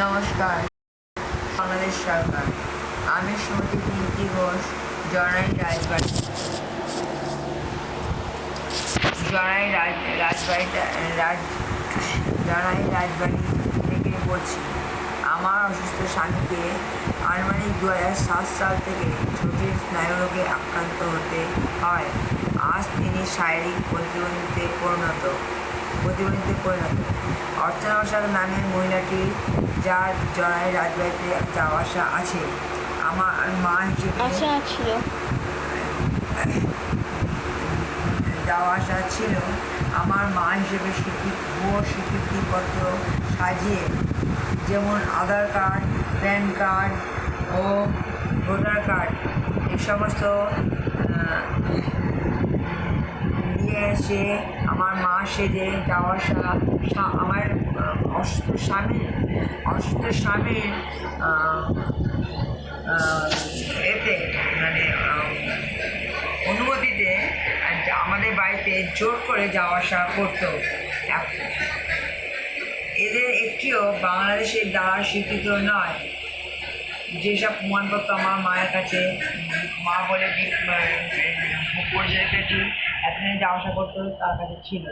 নমস্কার। বাংলাদেশ সরকার। আমি শ্রীমতী পিঙ্কি ঘোষ, জনাই রাজবাড়ি থেকে বলছি। আমার অসুস্থ স্বামীকে আনুমানিক 2007 সাল থেকে জটিল স্নায়ুরোগে আক্রান্ত হতে হয়। আজ তিনি শারীরিক প্রতিবন্ধীতে পরিণত। অর্চনা বসাক নামের মহিলাটি, যার জনাই রাজবাড়িতে যাওয়া আসা আছে, আমার মা হিসেবে যাওয়া আসা ছিল। আমার মা হিসেবে স্বীকৃতিপত্র সাজিয়ে, যেমন আধার কার্ড, প্যান কার্ড ও ভোটার কার্ড, এই সমস্ত নিয়ে এসে আমার মা সেজে যাওয়া আসা, আমার অসুস্থ স্বামীর এতে মানে অনুমতিতে আমাদের বাড়িতে জোর করে যাওয়া আসা করতো। এদের একটিও বাংলাদেশের দ্বারা স্বীকৃত নয়। যেসব প্রমাণপত্র আমার মায়ের কাছে, মা বলে পরিচয়টি এতদিন যাওয়া আসা করতো, তার কাছে ছিল।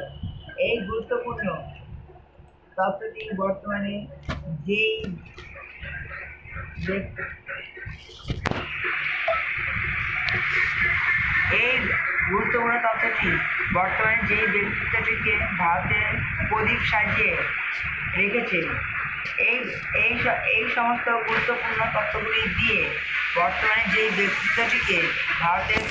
এই গুরুত্বপূর্ণ তথ্যটি বর্তমানে যেই ব্যক্তিত্বটিকে ভারতের প্রদীপ সাজিয়ে রেখেছে। এই সমস্ত গুরুত্বপূর্ণ তথ্যগুলি দিয়ে বর্তমানে যেই ব্যক্তিত্বটিকে ভারতের